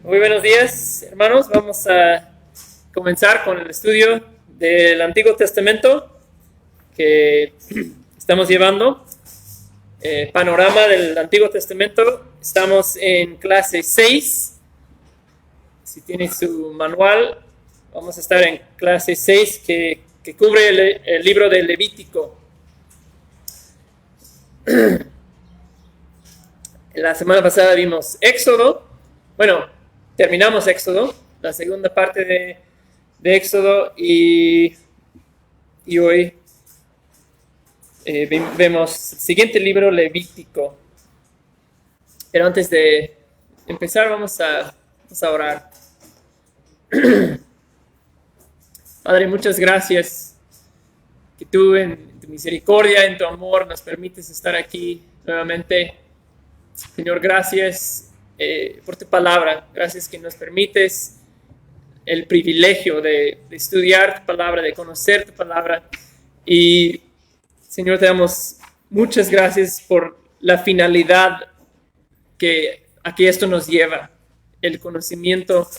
Muy buenos días, hermanos. Vamos a comenzar con el estudio del Antiguo Testamento que estamos llevando. Panorama del Antiguo Testamento. Estamos en clase 6. Si tienen su manual, vamos a estar en clase 6 que cubre el libro de Levítico. La semana pasada vimos Éxodo. Bueno, terminamos Éxodo, la segunda parte de Éxodo, y hoy vemos el siguiente libro, Levítico. Pero antes de empezar vamos a orar. Padre, muchas gracias que tú en tu misericordia, en tu amor, nos permites estar aquí nuevamente. Señor, gracias por tu palabra. Gracias que nos permites el privilegio de estudiar tu palabra, de conocer tu palabra. Y, Señor, te damos muchas gracias por la finalidad a que esto nos lleva, el conocimiento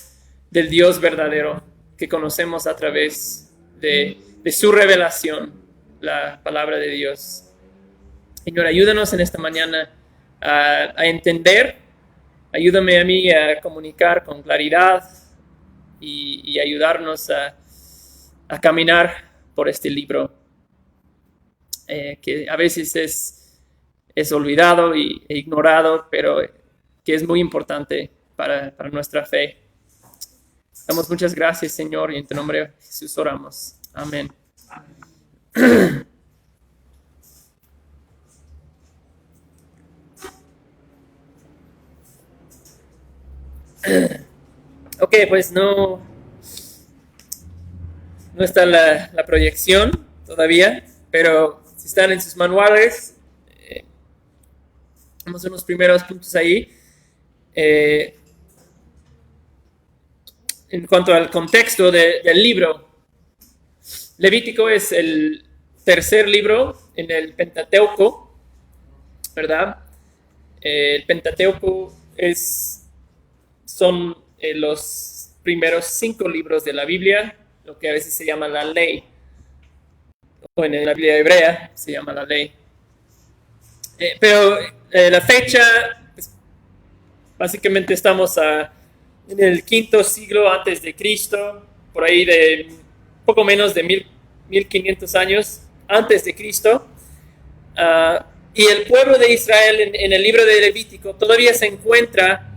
del Dios verdadero que conocemos a través de su revelación, la palabra de Dios. Señor, ayúdanos en esta mañana a entender. Ayúdame a mí a comunicar con claridad y ayudarnos a caminar por este libro que a veces es olvidado e ignorado, pero que es muy importante para nuestra fe. Damos muchas gracias, Señor, y en tu nombre Jesús oramos. Amén. Ok, pues no está la proyección todavía, pero si están en sus manuales, vamos a unos primeros puntos ahí. En cuanto al contexto del libro, Levítico es el tercer libro en el Pentateuco, ¿verdad? El Pentateuco son los primeros 5 libros de la Biblia, lo que a veces se llama la ley, o en la Biblia hebrea se llama la ley. Pero la fecha, pues, básicamente estamos en el quinto siglo antes de Cristo, por ahí de poco menos de 1500 años antes de Cristo. Y el pueblo de Israel en el libro de Levítico todavía se encuentra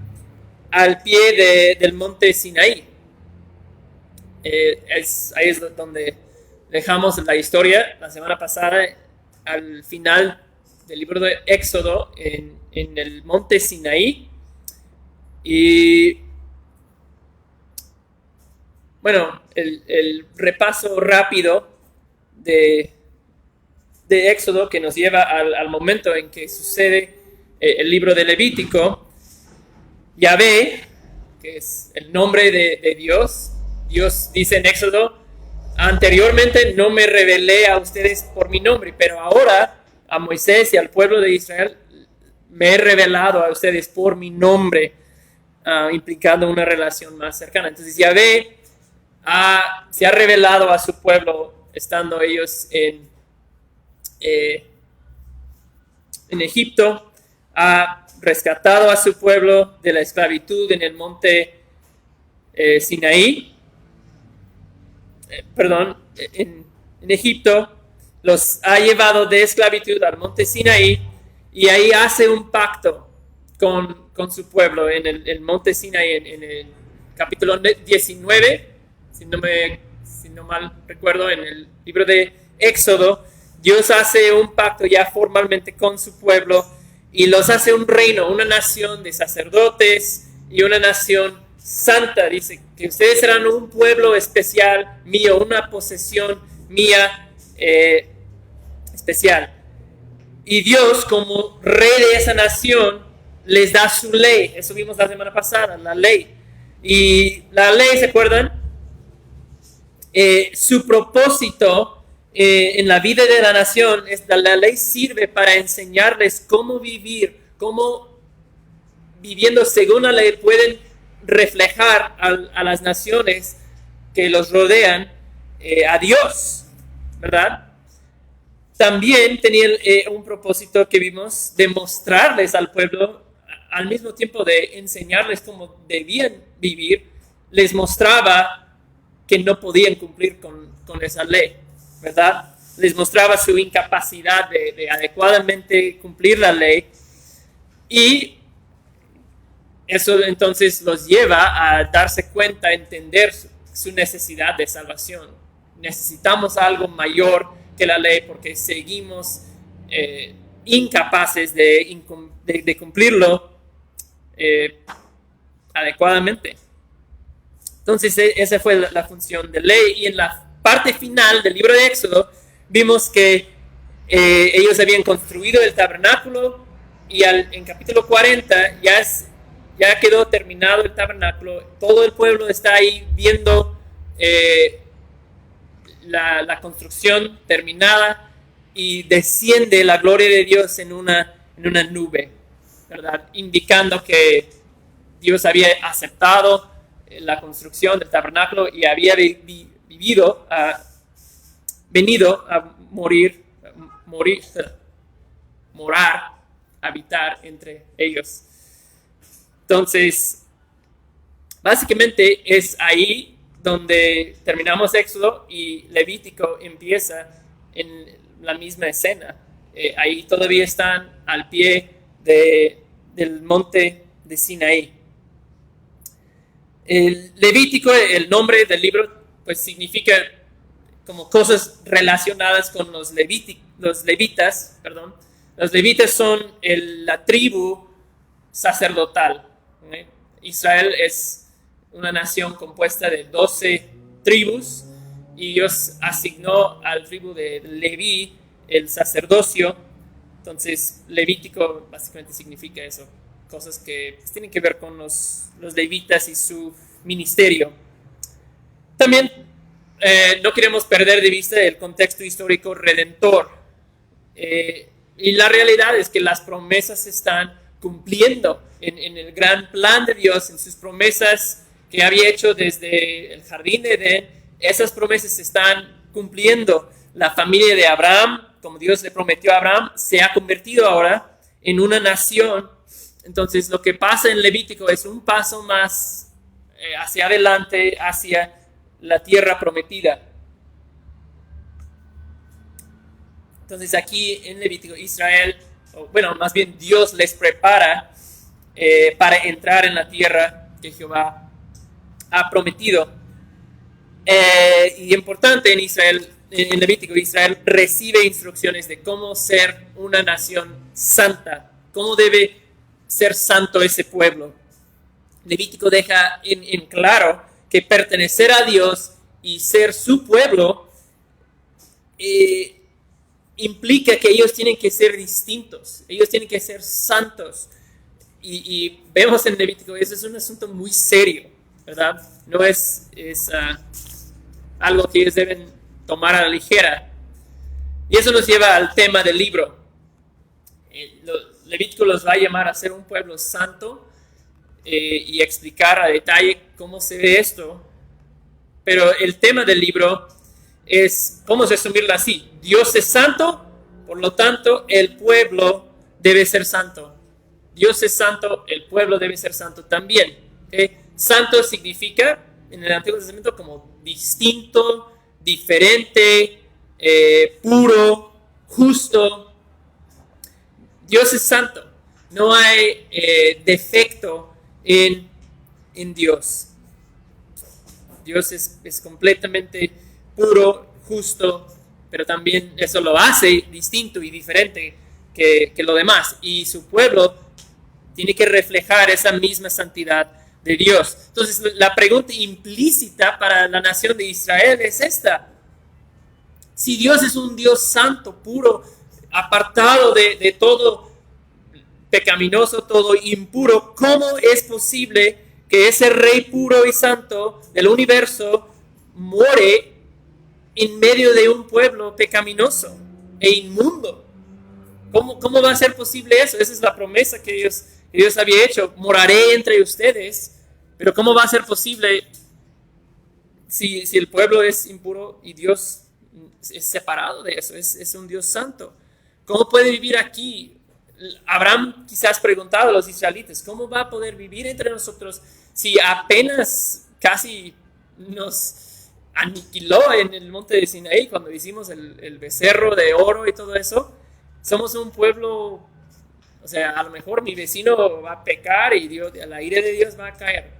al pie del monte Sinaí. Ahí es donde dejamos la historia la semana pasada, al final del libro de Éxodo, en el monte Sinaí. Y bueno, el repaso rápido de Éxodo que nos lleva al momento en que sucede el libro de Levítico. Yahvé, que es el nombre de Dios. Dios dice en Éxodo: anteriormente no me revelé a ustedes por mi nombre, pero ahora a Moisés y al pueblo de Israel me he revelado a ustedes por mi nombre, implicando una relación más cercana. Entonces Yahvé se ha revelado a su pueblo estando ellos en Egipto. Ha rescatado a su pueblo de la esclavitud en el monte Sinaí, en Egipto. Los ha llevado de esclavitud al monte Sinaí, y ahí hace un pacto con su pueblo en el monte Sinaí, en el capítulo 19, si no mal recuerdo, en el libro de Éxodo. Dios hace un pacto ya formalmente con su pueblo y los hace un reino, una nación de sacerdotes y una nación santa. Dice que ustedes serán un pueblo especial mío, una posesión mía especial. Y Dios, como rey de esa nación, les da su ley. Eso vimos la semana pasada, la ley. Y la ley, ¿se acuerdan? Su propósito en la vida de la nación, la ley sirve para enseñarles cómo vivir, cómo viviendo según la ley pueden reflejar a las naciones que los rodean a Dios, ¿verdad? También tenía un propósito que vimos de mostrarles al pueblo, al mismo tiempo de enseñarles cómo debían vivir, les mostraba que no podían cumplir con esa ley, ¿verdad? Les mostraba su incapacidad de adecuadamente cumplir la ley, y eso entonces los lleva a darse cuenta, a entender su necesidad de salvación. Necesitamos algo mayor que la ley porque seguimos incapaces de cumplirlo adecuadamente. Entonces esa fue la función de ley, y en la parte final del libro de Éxodo vimos que ellos habían construido el tabernáculo, y en capítulo 40 ya quedó terminado el tabernáculo. Todo el pueblo está ahí viendo la construcción terminada, y desciende la gloria de Dios en una nube, ¿verdad? Indicando que Dios había aceptado la construcción del tabernáculo y había venido a morar, habitar entre ellos. Entonces, básicamente es ahí donde terminamos Éxodo, y Levítico empieza en la misma escena. Ahí todavía están al pie del monte de Sinaí. El Levítico, el nombre del libro, pues significa como cosas relacionadas con los levitas. Los levitas son la tribu sacerdotal. Israel es una nación compuesta de 12 tribus, y Dios asignó al tribu de Leví el sacerdocio. Entonces Levítico básicamente significa eso, cosas que tienen que ver con los levitas y su ministerio. También no queremos perder de vista el contexto histórico redentor, y la realidad es que las promesas se están cumpliendo en el gran plan de Dios, en sus promesas que había hecho desde el jardín de Edén. Esas promesas se están cumpliendo. La familia de Abraham, como Dios le prometió a Abraham, se ha convertido ahora en una nación. Entonces lo que pasa en Levítico es un paso más hacia adelante, hacia la tierra prometida. Entonces aquí en Levítico más bien Dios les prepara para entrar en la tierra que Jehová ha prometido. Y importante en Levítico, Israel recibe instrucciones de cómo ser una nación santa, cómo debe ser santo ese pueblo. Levítico deja en claro que pertenecer a Dios y ser su pueblo implica que ellos tienen que ser distintos, ellos tienen que ser santos. Y vemos en Levítico, eso es un asunto muy serio, ¿verdad? No es algo que ellos deben tomar a la ligera. Y eso nos lleva al tema del libro. Levítico los va a llamar a ser un pueblo santo y explicar a detalle cómo se ve esto. Pero el tema del libro es, vamos a resumirlo así: Dios es santo, por lo tanto el pueblo debe ser santo. Dios es santo, el pueblo debe ser santo también. ¿Okay? Santo significa en el Antiguo Testamento como distinto, diferente, puro, justo. Dios es santo. No hay defecto en Dios. Dios es completamente puro, justo, pero también eso lo hace distinto y diferente que lo demás. Y su pueblo tiene que reflejar esa misma santidad de Dios. Entonces, la pregunta implícita para la nación de Israel es esta: si Dios es un Dios santo, puro, apartado de todo pecaminoso, todo impuro, ¿cómo es posible que ese Rey puro y santo del universo muere en medio de un pueblo pecaminoso e inmundo? ¿Cómo va a ser posible eso? Esa es la promesa que Dios había hecho. Moraré entre ustedes Pero ¿cómo va a ser posible si el pueblo es impuro y Dios es separado de eso? Es un Dios santo. ¿Cómo puede vivir aquí? Abraham quizás preguntado a los israelitas, ¿cómo va a poder vivir entre nosotros si apenas casi nos aniquiló en el monte de Sinaí cuando hicimos el becerro de oro y todo eso? Somos un pueblo, o sea, a lo mejor mi vecino va a pecar y la ira de Dios va a caer.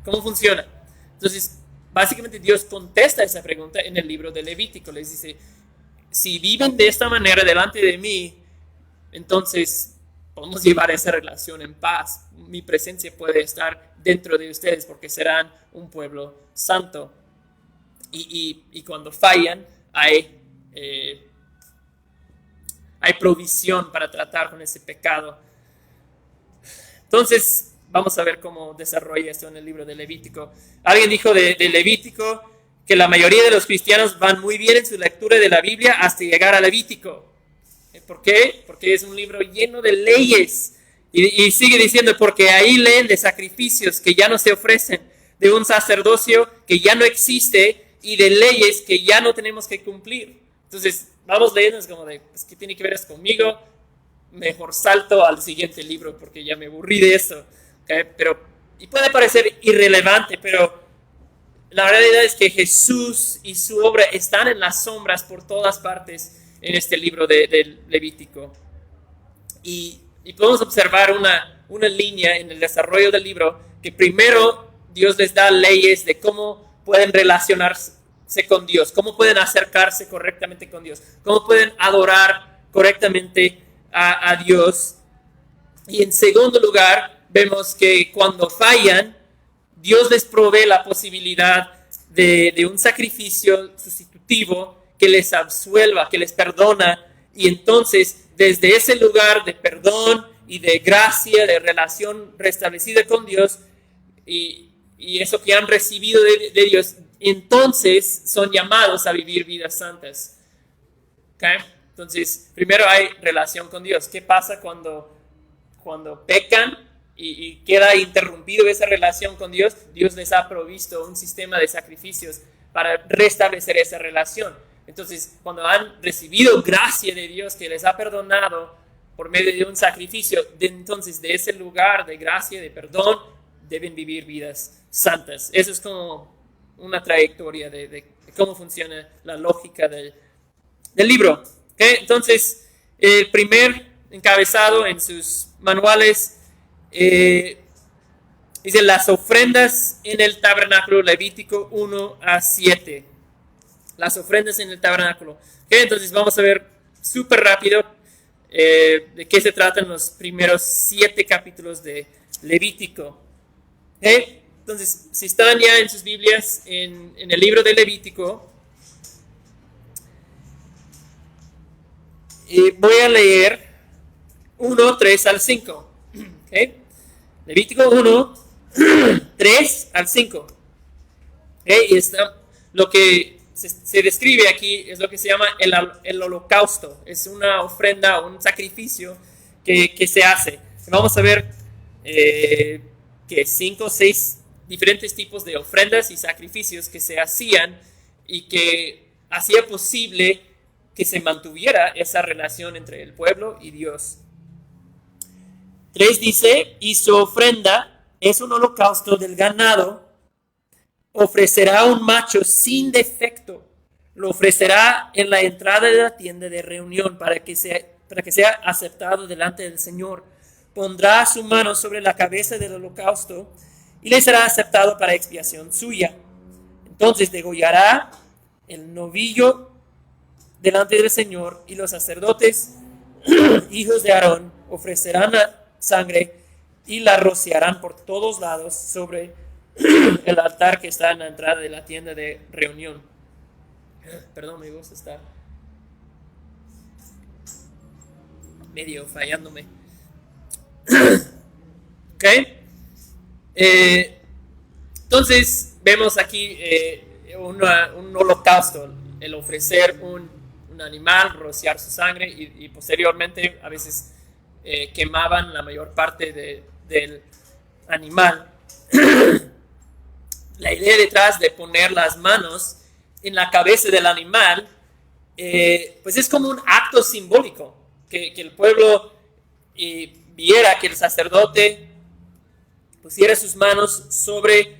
¿Cómo funciona? Entonces, básicamente Dios contesta esa pregunta en el libro de Levítico. Les dice, si viven de esta manera delante de mí, entonces podemos llevar esa relación en paz. Mi presencia puede estar dentro de ustedes porque serán un pueblo santo. Y cuando fallan, hay provisión para tratar con ese pecado. Entonces, vamos a ver cómo desarrolla esto en el libro de Levítico. Alguien dijo de Levítico que la mayoría de los cristianos van muy bien en su lectura de la Biblia hasta llegar a Levítico. ¿Por qué? Porque es un libro lleno de leyes. Y sigue diciendo, porque ahí leen de sacrificios que ya no se ofrecen, de un sacerdocio que ya no existe y de leyes que ya no tenemos que cumplir. Entonces, vamos leyendo, es como de, pues, ¿qué tiene que ver esto conmigo? Mejor salto al siguiente libro porque ya me aburrí de eso. ¿Okay? Y puede parecer irrelevante, pero la realidad es que Jesús y su obra están en las sombras por todas partes en este libro de Levítico. Y podemos observar una línea en el desarrollo del libro, que primero Dios les da leyes de cómo pueden relacionarse con Dios, cómo pueden acercarse correctamente con Dios, cómo pueden adorar correctamente a Dios. Y en segundo lugar, vemos que cuando fallan, Dios les provee la posibilidad de un sacrificio sustitutivo que les absuelva, que les perdona, y entonces desde ese lugar de perdón y de gracia, de relación restablecida con Dios, y eso que han recibido de Dios, entonces son llamados a vivir vidas santas. ¿Okay? Entonces, primero hay relación con Dios. ¿Qué pasa cuando pecan y queda interrumpido esa relación con Dios? Dios les ha provisto un sistema de sacrificios para restablecer esa relación. Entonces, cuando han recibido gracia de Dios que les ha perdonado por medio de un sacrificio, entonces de ese lugar de gracia, de perdón, deben vivir vidas santas. Eso es como una trayectoria de cómo funciona la lógica del libro. ¿Okay? Entonces, el primer encabezado en sus manuales dice las ofrendas en el tabernáculo, Levítico 1-7. Las ofrendas en el tabernáculo. ¿Okay? Entonces vamos a ver súper rápido de qué se tratan los primeros 7 capítulos de Levítico. ¿Okay? Entonces, si están ya en sus Biblias, en el libro de Levítico, voy a leer 1-3-5. ¿Okay? Levítico 1-3-5. ¿Okay? Y lo que se describe aquí es lo que se llama el holocausto. Es una ofrenda, un sacrificio que se hace. Vamos a ver que 5 o 6 diferentes tipos de ofrendas y sacrificios que se hacían y que hacía posible que se mantuviera esa relación entre el pueblo y Dios. 3 dice, y su ofrenda es un holocausto del ganado. Ofrecerá un macho sin defecto. Lo ofrecerá en la entrada de la tienda de reunión para que sea aceptado delante del Señor. Pondrá su mano sobre la cabeza del holocausto y le será aceptado para expiación suya. Entonces degollará el novillo delante del Señor, y los sacerdotes, hijos de Aarón, ofrecerán la sangre y la rociarán por todos lados sobre el altar que está en la entrada de la tienda de reunión. Perdón, me gusta estar medio fallándome. ¿Ok? Entonces vemos aquí un holocausto, el ofrecer un animal, rociar su sangre y posteriormente a veces quemaban la mayor parte del animal. la idea detrás de poner las manos en la cabeza del animal, pues es como un acto simbólico, que el pueblo viera que el sacerdote pusiera sus manos sobre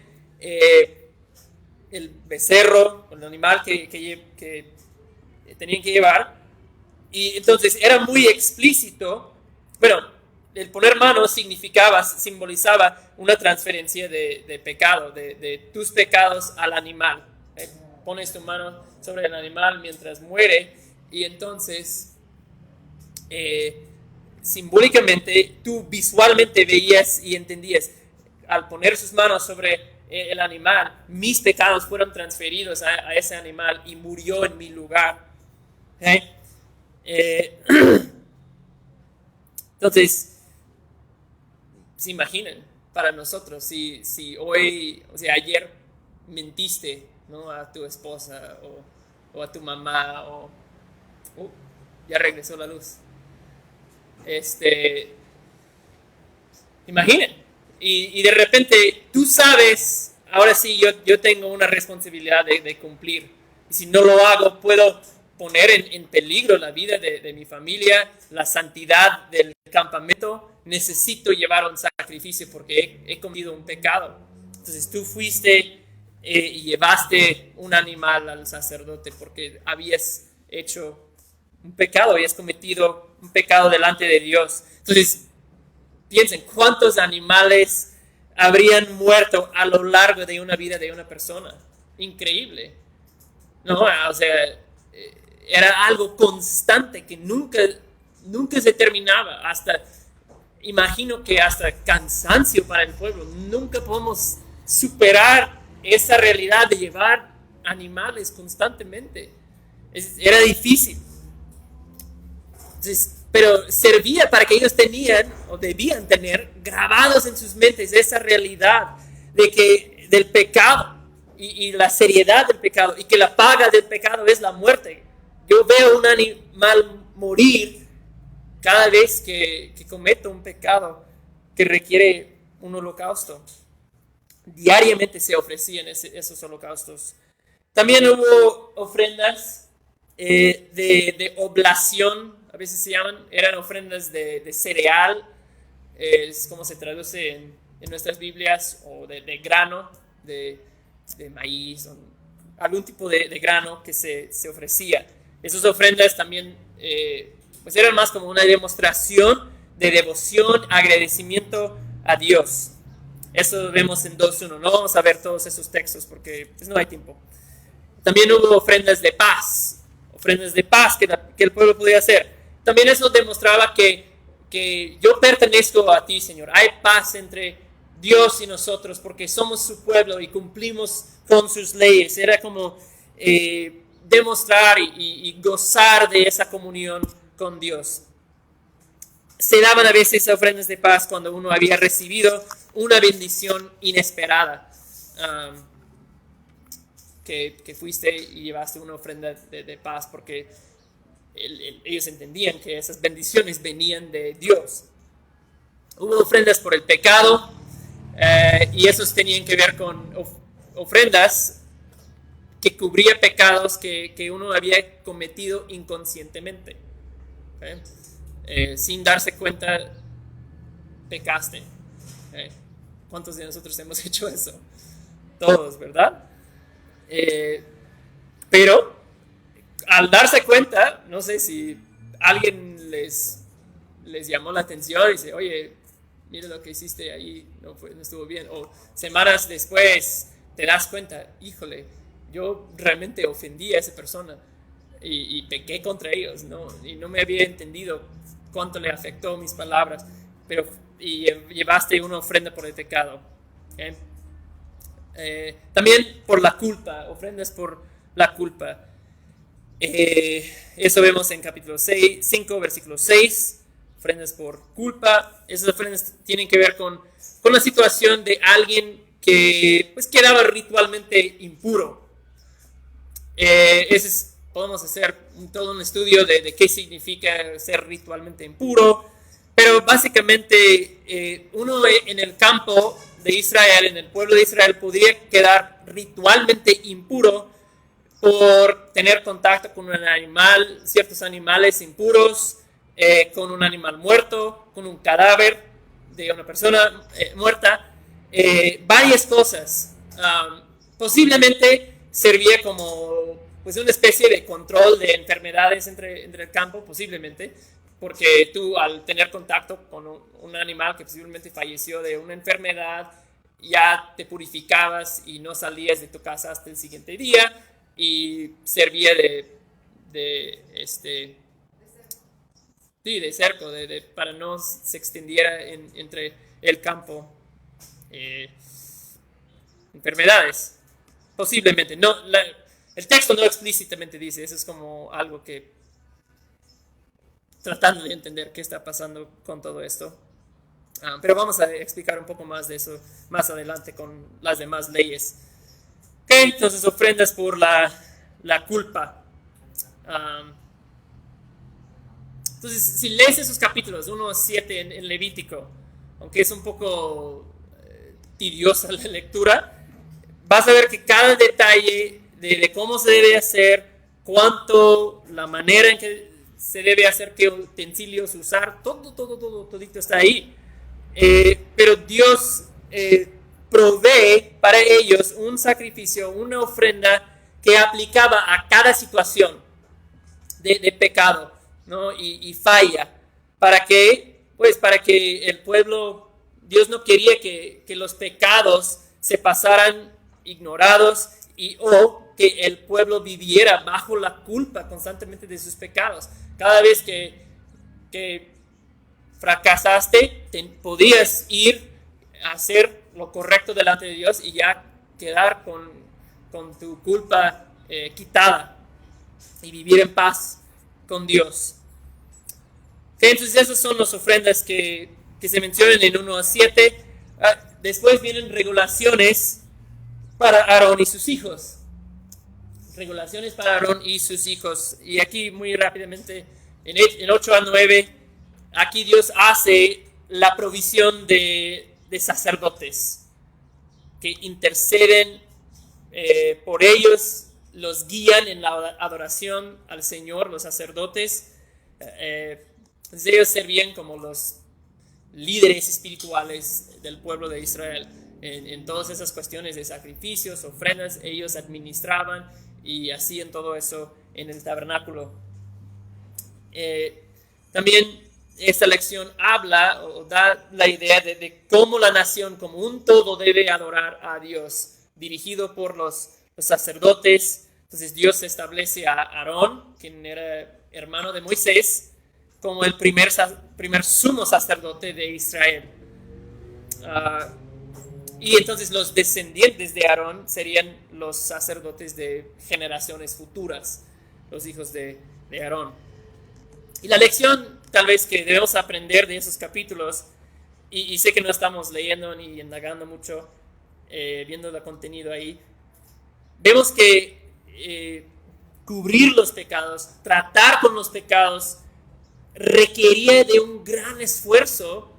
el becerro, el animal que tenían que llevar. Y entonces era muy explícito. Bueno, el poner manos simbolizaba una transferencia de pecado, de tus pecados al animal. Pones tu mano sobre el animal mientras muere, y entonces simbólicamente tú visualmente veías y entendías, al poner sus manos sobre el animal, mis pecados fueron transferidos a ese animal y murió en mi lugar. Entonces, se imaginan para nosotros si hoy, o sea, ayer mentiste, ¿no?, a tu esposa o a tu mamá, ya regresó la luz. Imaginen, y de repente tú sabes, ahora sí, yo tengo una responsabilidad de cumplir, y si no lo hago puedo poner en peligro la vida de mi familia, la santidad del campamento. Necesito llevar un sacrificio porque he cometido un pecado. Entonces tú fuiste y llevaste un animal al sacerdote porque habías hecho un pecado, habías cometido un pecado delante de Dios. Entonces piensen, ¿cuántos animales habrían muerto a lo largo de una vida de una persona? Increíble, ¿no? O sea, era algo constante que nunca se terminaba. Imagino que hasta cansancio para el pueblo. Nunca podemos superar esa realidad de llevar animales constantemente. Era difícil. Entonces, pero servía para que ellos tenían o debían tener grabados en sus mentes esa realidad del pecado y la seriedad del pecado, y que la paga del pecado es la muerte. Yo veo un animal morir cada vez que cometo un pecado que requiere un holocausto. Diariamente se ofrecían esos holocaustos. También hubo ofrendas de oblación, a veces se llaman, eran ofrendas de cereal, es como se traduce en nuestras Biblias, o de grano, de maíz, o algún tipo de grano que se ofrecía. Esas ofrendas también pues eran más como una demostración de devoción, agradecimiento a Dios. Eso lo vemos en 2.1. No vamos a ver todos esos textos porque pues no hay tiempo. También hubo ofrendas de paz que el pueblo podía hacer. También eso demostraba que yo pertenezco a ti, Señor. Hay paz entre Dios y nosotros porque somos su pueblo y cumplimos con sus leyes. Era como demostrar y gozar de esa comunión con Dios. Se daban a veces ofrendas de paz cuando uno había recibido una bendición inesperada, que fuiste y llevaste una ofrenda de paz porque ellos entendían que esas bendiciones venían de Dios. Hubo ofrendas por el pecado, y esos tenían que ver con ofrendas que cubría pecados que uno había cometido inconscientemente. Sin darse cuenta, pecaste. ¿Cuántos de nosotros hemos hecho eso? Todos, ¿verdad? Pero al darse cuenta, no sé si alguien les llamó la atención y dice, oye, mira lo que hiciste ahí, no estuvo bien. O semanas después te das cuenta, híjole, yo realmente ofendí a esa persona y pequé contra ellos, ¿no? Y no me había entendido cuánto le afectó mis palabras, y llevaste una ofrenda por el pecado. ¿Okay? También por la culpa, ofrendas por la culpa. Eso vemos en capítulo 5, versículo 6, ofrendas por culpa. Esas ofrendas tienen que ver con la situación de alguien que pues quedaba ritualmente impuro. Podemos hacer todo un estudio de qué significa ser ritualmente impuro, pero básicamente uno en el campo de Israel, en el pueblo de Israel, podría quedar ritualmente impuro por tener contacto con un animal, ciertos animales impuros, con un animal muerto, con un cadáver de una persona muerta, varias cosas. Posiblemente servía como pues una especie de control de enfermedades entre el campo, posiblemente, porque tú al tener contacto con un animal que posiblemente falleció de una enfermedad, ya te purificabas y no salías de tu casa hasta el siguiente día, y servía de cerco, para no se extendiera entre el campo enfermedades. Posiblemente. No, el texto no explícitamente dice, eso es como algo que tratando de entender qué está pasando con todo esto. Pero vamos a explicar un poco más de eso más adelante con las demás leyes. Ok, entonces ofrendas por la culpa. Entonces, si lees esos capítulos 1 a 7 en Levítico, aunque es un poco tediosa la lectura, vas a ver que cada detalle de cómo se debe hacer, cuánto, la manera en que se debe hacer, qué utensilios usar, todito está ahí. Pero Dios provee para ellos un sacrificio, una ofrenda que aplicaba a cada situación de pecado, ¿no? y falla, para que el pueblo, Dios no quería que los pecados se pasaran ignorados o que el pueblo viviera bajo la culpa constantemente de sus pecados. Cada vez que fracasaste, podías ir a hacer lo correcto delante de Dios y ya quedar con tu culpa quitada y vivir en paz con Dios. Entonces esas son las ofrendas que se mencionan en 1 a 7. Después vienen regulaciones para Aarón y sus hijos. Regulaciones para Aarón y sus hijos. Y aquí muy rápidamente, en 8 a 9, aquí Dios hace la provisión de sacerdotes que interceden por ellos, los guían en la adoración al Señor, los sacerdotes. Ellos servían como los líderes espirituales del pueblo de Israel. En todas esas cuestiones de sacrificios, ofrendas, ellos administraban y hacían todo eso en el tabernáculo. También esta lección habla o da la idea de cómo la nación como un todo debe adorar a Dios, dirigido por los sacerdotes. Entonces Dios establece a Aarón, quien era hermano de Moisés, como el primer sumo sacerdote de Israel. Y entonces los descendientes de Aarón serían los sacerdotes de generaciones futuras, los hijos de Aarón. Y la lección tal vez que debemos aprender de esos capítulos, y sé que no estamos leyendo ni indagando mucho, viendo el contenido ahí, vemos que cubrir los pecados, tratar con los pecados, requería de un gran esfuerzo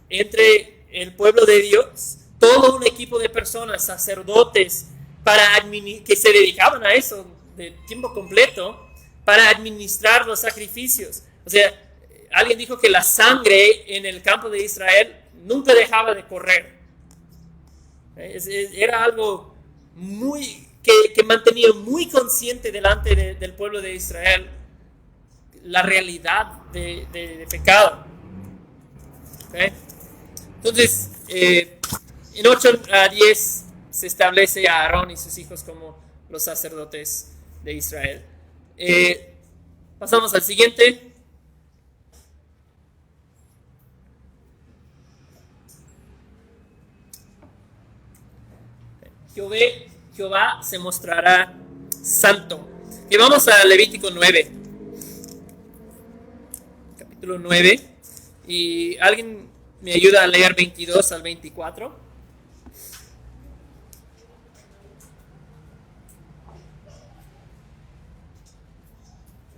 entre el pueblo de Dios, todo un equipo de personas, sacerdotes, que se dedicaban a eso de tiempo completo, para administrar los sacrificios. O sea, alguien dijo que la sangre en el campo de Israel nunca dejaba de correr. Era algo que mantenía muy consciente delante del pueblo de Israel la realidad de pecado. ¿Okay? Entonces, en 8 a 10 se establece a Aarón y sus hijos como los sacerdotes de Israel. Pasamos al siguiente. Jehová se mostrará santo. Y vamos a Levítico 9. Capítulo 9. Y alguien me ayuda a leer 22 al 24.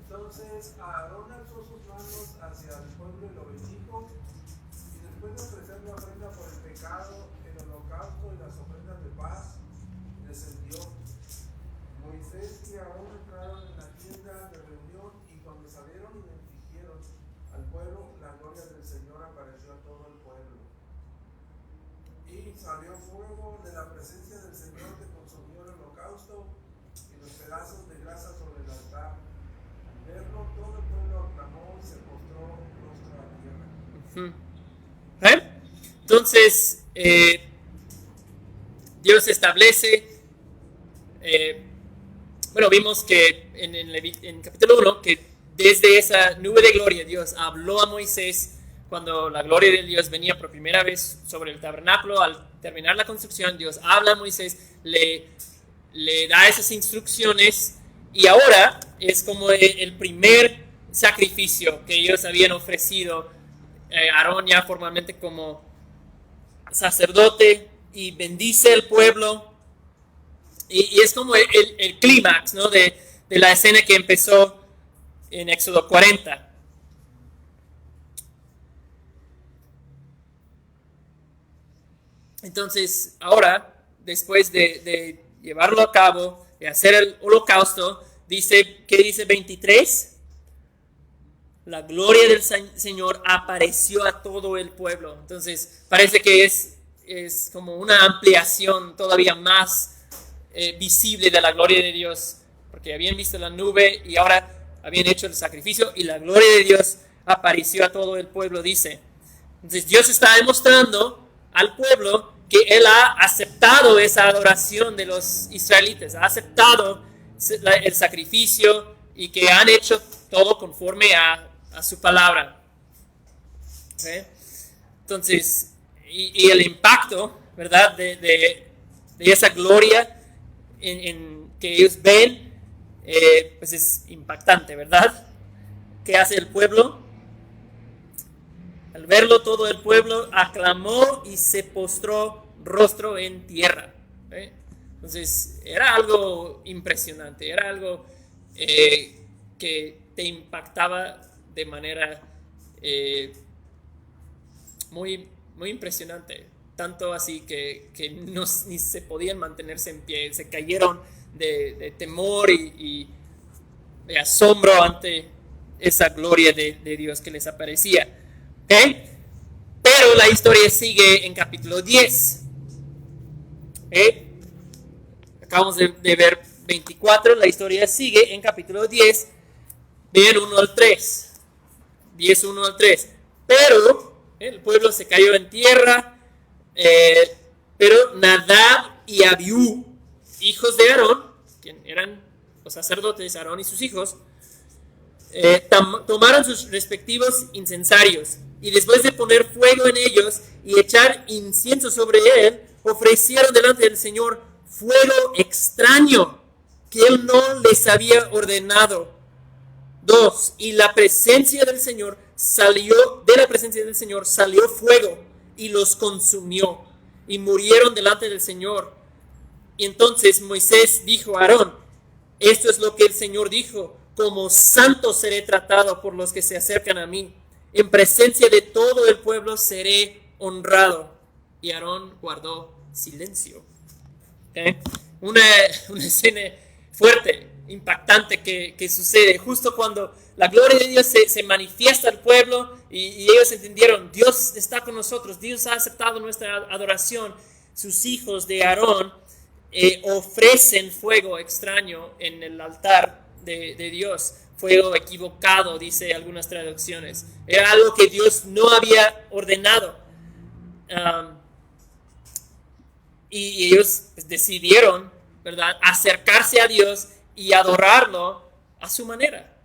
Entonces Aarón alzó sus manos hacia el pueblo y lo bendijo, y después de ofrecer la ofrenda por el pecado, el y salió fuego de la presencia del Señor que consumió el holocausto y los pedazos de grasa sobre el altar. Al verlo, todo el pueblo aclamó y se postró rostro a tierra. Entonces, Dios establece, vimos que en capítulo 1, que desde esa nube de gloria Dios habló a Moisés cuando la gloria de Dios venía por primera vez sobre el tabernáculo. Al terminar la construcción, Dios habla a Moisés, le da esas instrucciones, y ahora es como el primer sacrificio que ellos habían ofrecido. Aarón ya formalmente como sacerdote, y bendice el pueblo, y es como el clímax, ¿no? de la escena que empezó en Éxodo 40. Entonces, ahora, después de llevarlo a cabo, de hacer el holocausto, ¿qué dice 23? La gloria del Señor apareció a todo el pueblo. Entonces, parece que es como una ampliación todavía más visible de la gloria de Dios, porque habían visto la nube y ahora habían hecho el sacrificio y la gloria de Dios apareció a todo el pueblo, dice. Entonces, Dios está demostrando al pueblo que Él ha aceptado esa adoración de los israelitas, ha aceptado el sacrificio y que han hecho todo conforme a su palabra. ¿Okay? Entonces, y el impacto, ¿verdad?, de esa gloria que ellos ven, pues es impactante, ¿verdad? ¿Qué hace el pueblo? Al verlo, todo el pueblo aclamó y se postró rostro en tierra. ¿Okay? Entonces, era algo impresionante, era algo que te impactaba de manera muy, muy impresionante. Tanto así que ni se podían mantenerse en pie, se cayeron de temor y de asombro ante esa gloria de Dios que les aparecía. ¿Okay? Pero la historia sigue en capítulo 10. ¿Okay? Acabamos de ver 24, la historia sigue en capítulo 10, bien 1 al 3. 10, 1 al 3. Pero el pueblo se cayó en tierra, pero Nadab y Abiú, hijos de Aarón, que eran los sacerdotes, Aarón y sus hijos, tomaron sus respectivos incensarios, y después de poner fuego en ellos y echar incienso sobre él, ofrecieron delante del Señor fuego extraño que Él no les había ordenado. 2. Y la presencia del Señor salió fuego y los consumió, y murieron delante del Señor. Y entonces Moisés dijo a Aarón: esto es lo que el Señor dijo: como santo seré tratado por los que se acercan a mí. En presencia de todo el pueblo seré honrado. Y Aarón guardó silencio. ¿Okay? Una escena fuerte, impactante que sucede justo cuando la gloria de Dios se manifiesta al pueblo, y ellos entendieron: Dios está con nosotros, Dios ha aceptado nuestra adoración. Sus hijos de Aarón ofrecen fuego extraño en el altar de Dios. Fuego equivocado, dice algunas traducciones. Era algo que Dios no había ordenado. Y ellos decidieron, ¿verdad?, acercarse a Dios y adorarlo a su manera.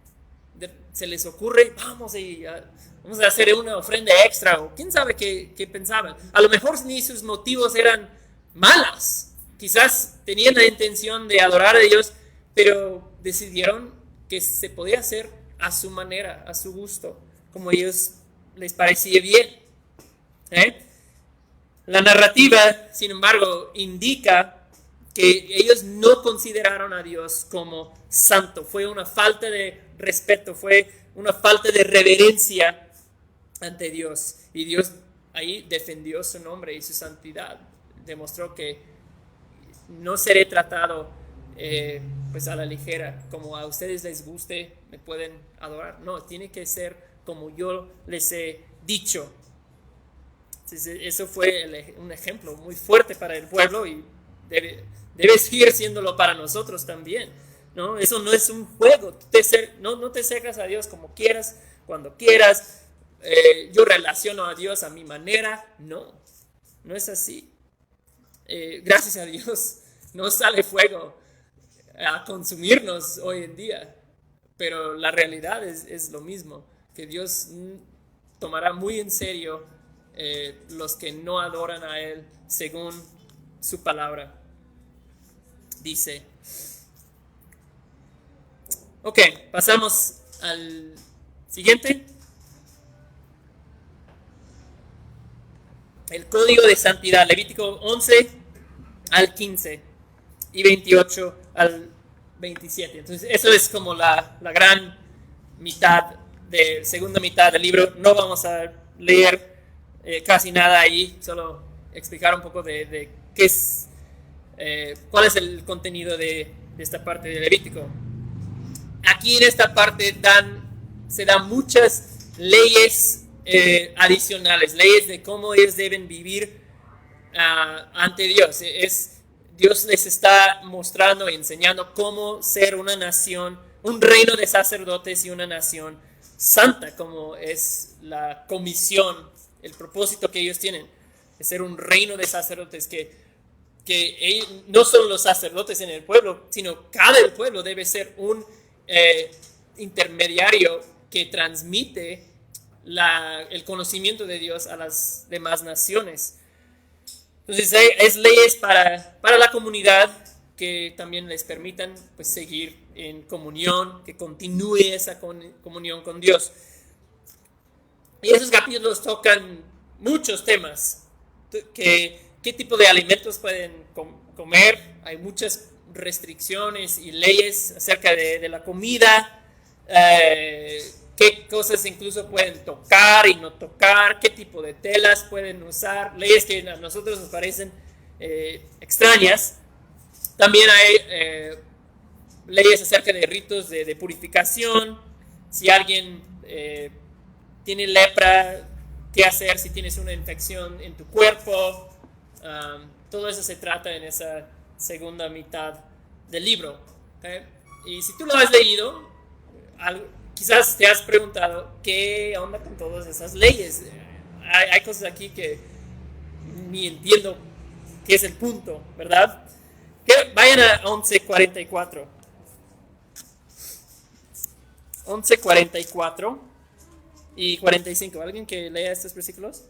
Se les ocurre: vamos a hacer una ofrenda extra, o quién sabe qué pensaban. A lo mejor ni sus motivos eran malas. Quizás tenían la intención de adorar a Dios, pero decidieron que se podía hacer a su manera, a su gusto, como a ellos les parecía bien. La narrativa, sin embargo, indica que ellos no consideraron a Dios como santo. Fue una falta de respeto, fue una falta de reverencia ante Dios. Y Dios ahí defendió su nombre y su santidad. Demostró que no seré tratado pues a la ligera, como a ustedes les guste, me pueden adorar. No, tiene que ser como yo les he dicho. Entonces, eso fue un ejemplo muy fuerte para el pueblo y debe seguir siéndolo para nosotros también, ¿no? Eso no es un juego. No te acercas a Dios como quieras, cuando quieras. Yo relaciono a Dios a mi manera. No es así. Gracias a Dios no sale fuego a consumirnos hoy en día, pero la realidad es lo mismo, que Dios tomará muy en serio los que no adoran a Él según su palabra dice. Ok, pasamos al siguiente. El código de santidad, Levítico 11 al 15 y 28 al 27. Entonces, eso es como la gran segunda mitad del libro. No vamos a leer casi nada ahí, solo explicar un poco de qué es, cuál es el contenido de esta parte de Levítico. Aquí en esta parte se dan muchas leyes adicionales, leyes de cómo ellos deben vivir ante Dios. Dios les está mostrando y enseñando cómo ser una nación, un reino de sacerdotes y una nación santa, como es la comisión, el propósito que ellos tienen, de ser un reino de sacerdotes, que ellos, no solo los sacerdotes en el pueblo, sino cada el pueblo debe ser un intermediario que transmite el conocimiento de Dios a las demás naciones. Entonces es leyes para la comunidad que también les permitan pues seguir en comunión, que continúe esa comunión con Dios. Y esos capítulos tocan muchos temas. ¿Qué tipo de alimentos pueden comer? Hay muchas restricciones y leyes acerca de la comida. Qué cosas incluso pueden tocar y no tocar, qué tipo de telas pueden usar, leyes que a nosotros nos parecen extrañas. También hay leyes acerca de ritos de purificación. Si alguien tiene lepra, qué hacer si tienes una infección en tu cuerpo. Todo eso se trata en esa segunda mitad del libro, ¿okay? Y si tú lo has leído, quizás te has preguntado qué onda con todas esas leyes. Hay cosas aquí que ni entiendo qué es el punto, ¿verdad? Vayan a 11:44. 11:44 y 45. ¿Alguien que lea estos versículos?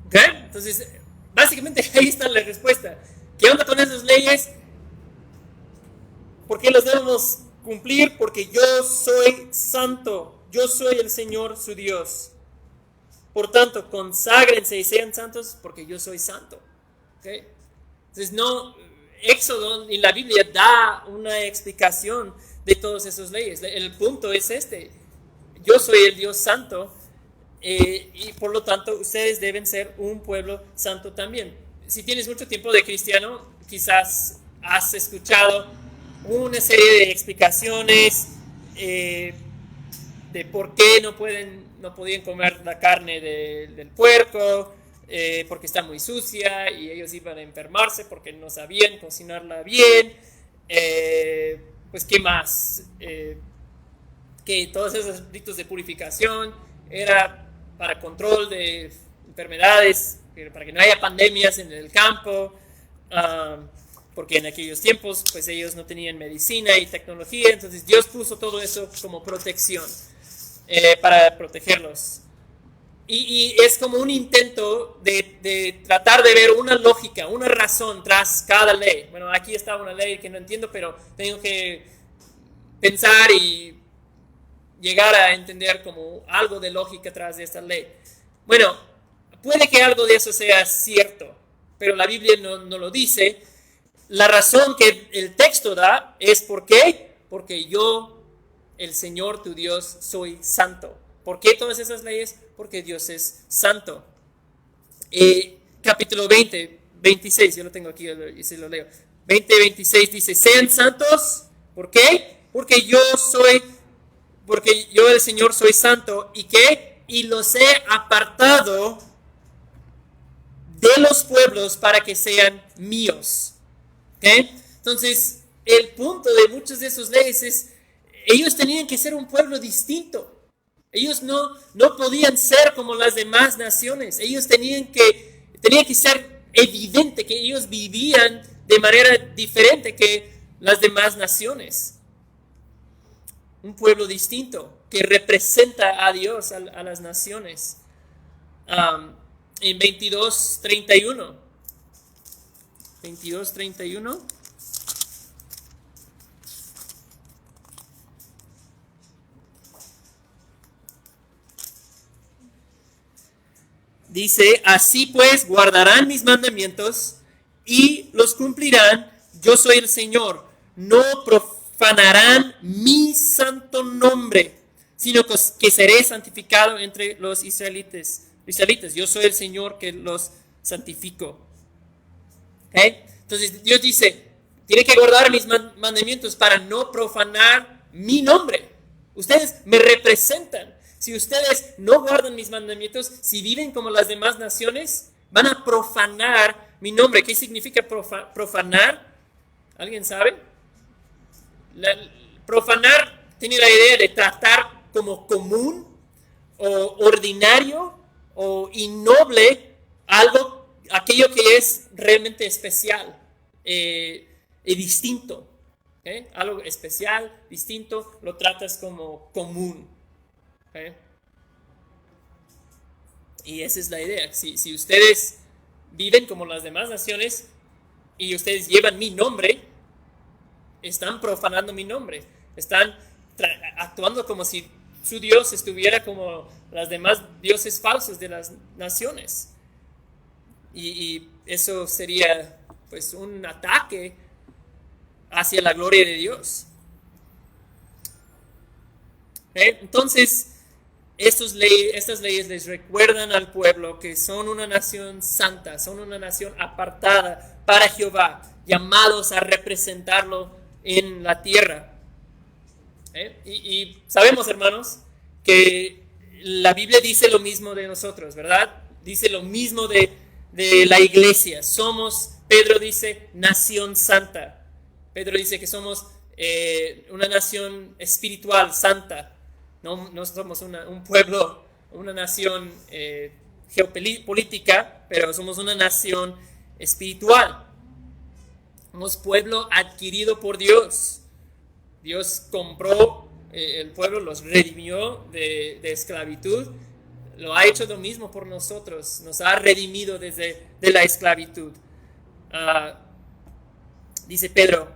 ¿Okay? Entonces, básicamente ahí está la respuesta. ¿Qué onda con esas leyes? ¿Por qué las debemos cumplir? Porque yo soy santo. Yo soy el Señor su Dios. Por tanto, conságrense y sean santos porque yo soy santo. ¿Okay? Entonces, Éxodo y la Biblia da una explicación de todas esas leyes. El punto es este. Yo soy el Dios santo. Y por lo tanto ustedes deben ser un pueblo santo también. Si tienes mucho tiempo de cristiano, quizás has escuchado una serie de explicaciones de por qué no podían comer la carne del puerco, porque está muy sucia y ellos iban a enfermarse porque no sabían cocinarla bien. Pues qué más, que todos esos ritos de purificación era para control de enfermedades, para que no haya pandemias en el campo, porque en aquellos tiempos pues ellos no tenían medicina y tecnología. Entonces Dios puso todo eso como protección, para protegerlos. Y es como un intento de tratar de ver una lógica, una razón tras cada ley. Bueno, aquí está una ley que no entiendo, pero tengo que pensar y llegar a entender como algo de lógica tras de esta ley. Bueno, puede que algo de eso sea cierto, pero la Biblia no lo dice. La razón que el texto da es ¿por qué? Porque yo, el Señor tu Dios, soy santo. ¿Por qué todas esas leyes? Porque Dios es santo. Capítulo 20, 26, yo lo tengo aquí y se lo leo. 20, 26 dice, sean santos. ¿Por qué? Porque yo el Señor soy santo. ¿Y qué? Y los he apartado de los pueblos para que sean míos. ¿Okay? Entonces, el punto de muchas de esas leyes es, ellos tenían que ser un pueblo distinto. Ellos no podían ser como las demás naciones. Ellos tenía que ser evidente que ellos vivían de manera diferente que las demás naciones. Un pueblo distinto que representa a Dios, a las naciones. En 22:31. 22:31. Dice, así pues guardarán mis mandamientos y los cumplirán. Yo soy el Señor. No profanarán mi santo nombre, sino que seré santificado entre los israelitas. Yo soy el Señor que los santifico. ¿Okay? Entonces Dios dice, tiene que guardar mis mandamientos para no profanar mi nombre. Ustedes me representan. Si ustedes no guardan mis mandamientos, si viven como las demás naciones, van a profanar mi nombre. ¿Qué significa profanar? ¿Alguien sabe? Profanar tiene la idea de tratar como común o ordinario o innoble aquello que es realmente especial y distinto. ¿Okay? Algo especial, distinto, lo tratas como común. ¿Okay? Y esa es la idea. Si ustedes viven como las demás naciones y ustedes llevan mi nombre, están profanando mi nombre. Están actuando como si su Dios estuviera como las demás dioses falsos de las naciones. Y eso sería pues un ataque hacia la gloria de Dios. ¿Okay? Entonces, estas leyes les recuerdan al pueblo que son una nación santa, son una nación apartada para Jehová, llamados a representarlo en la tierra. Y sabemos, hermanos, que la Biblia dice lo mismo de nosotros, ¿verdad? Dice lo mismo de la iglesia. Pedro dice, nación santa. Pedro dice que somos una nación espiritual santa. No somos un pueblo, una nación geopolítica, pero somos una nación espiritual. Somos pueblo adquirido por Dios. Dios compró el pueblo, los redimió de esclavitud. Lo ha hecho lo mismo por nosotros. Nos ha redimido de la esclavitud. Dice Pedro,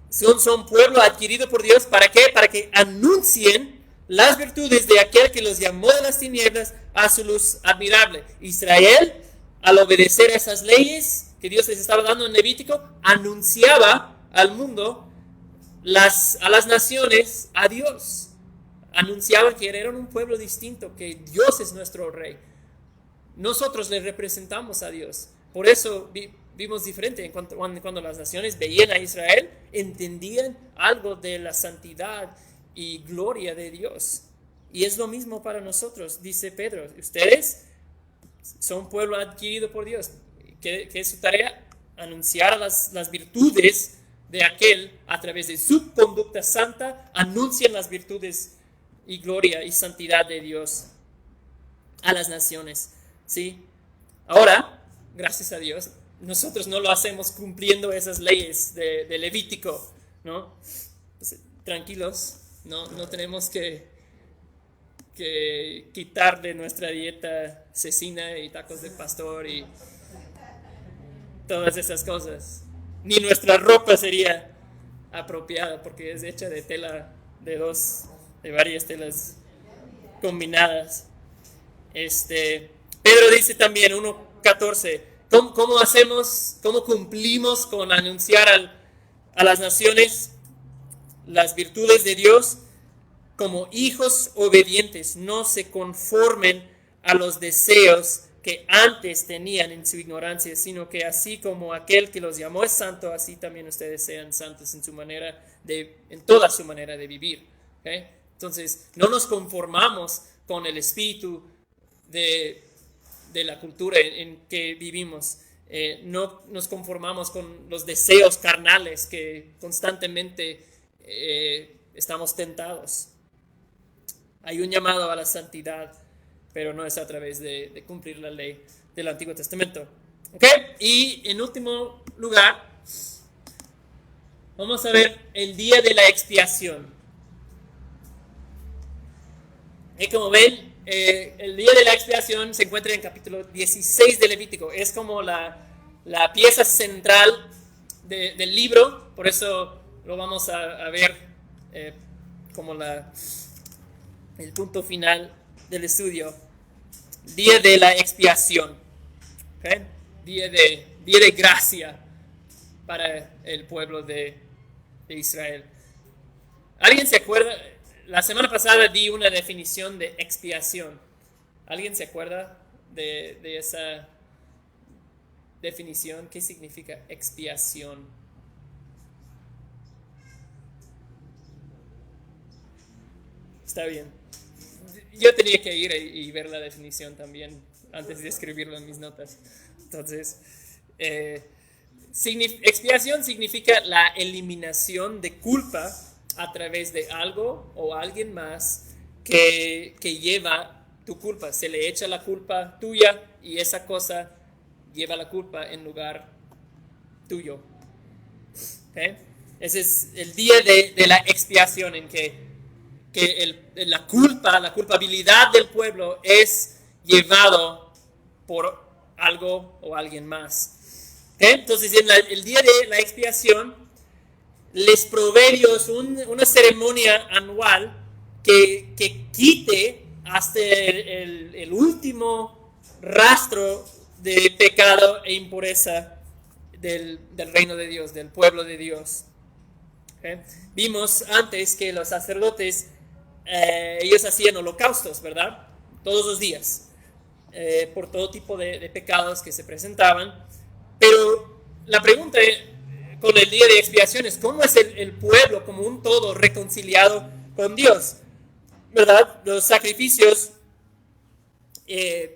son pueblo adquirido por Dios. ¿Para qué? Para que anuncien las virtudes de aquel que los llamó de las tinieblas a su luz admirable. Israel, al obedecer a esas leyes que Dios les estaba dando en Levítico, anunciaba al mundo, a las naciones, a Dios. Anunciaban que eran un pueblo distinto, que Dios es nuestro rey. Nosotros le representamos a Dios. Por eso vimos diferente. Cuando las naciones veían a Israel, entendían algo de la santidad y gloria de Dios. Y es lo mismo para nosotros, dice Pedro. Ustedes son pueblo adquirido por Dios. ¿Qué es su tarea? Anunciar las virtudes de aquel a través de su conducta santa. Anuncian las virtudes y gloria y santidad de Dios a las naciones. ¿Sí? Ahora, gracias a Dios, nosotros no lo hacemos cumpliendo esas leyes de Levítico, ¿no? Entonces, tranquilos, no tenemos que quitar de nuestra dieta cecina y tacos de pastor y todas esas cosas. Ni nuestra ropa sería apropiada porque es hecha de tela de varias telas combinadas. Pedro dice también, 1:14, cómo cumplimos con anunciar a las naciones las virtudes de Dios? Como hijos obedientes, no se conformen a los deseos que antes tenían en su ignorancia, sino que así como aquel que los llamó es santo, así también ustedes sean santos en toda su manera de vivir. ¿Okay? Entonces, no nos conformamos con el espíritu de la cultura en que vivimos. No nos conformamos con los deseos carnales que constantemente estamos tentados. Hay un llamado a la santidad, pero no es a través de cumplir la ley del Antiguo Testamento. ¿Okay? Y en último lugar, vamos a ver el día de la expiación. Y como ven, el día de la expiación se encuentra en el capítulo 16 de Levítico. Es como la pieza central del libro, por eso lo vamos a ver como el punto final del estudio. Día de la expiación. ¿Okay? Día de gracia para el pueblo de Israel. ¿Alguien se acuerda? La semana pasada di una definición de expiación. ¿Alguien se acuerda de esa definición? ¿Qué significa expiación? Está bien. Yo tenía que ir y ver la definición también antes de escribirlo en mis notas. Entonces, expiación significa la eliminación de culpa a través de algo o alguien más que lleva tu culpa. Se le echa la culpa tuya y esa cosa lleva la culpa en lugar tuyo. ¿Okay? Ese es el día de la expiación en que la culpabilidad del pueblo es llevado por algo o alguien más. ¿Okay? Entonces, en el día de la expiación, les provee Dios una ceremonia anual que quite hasta el último rastro de pecado e impureza del reino de Dios, del pueblo de Dios. ¿Okay? Vimos antes que los sacerdotes ellos hacían holocaustos, ¿verdad? Todos los días, por todo tipo de pecados que se presentaban. Pero la pregunta con el día de expiación es ¿cómo es el pueblo como un todo reconciliado con Dios? ¿Verdad? Los sacrificios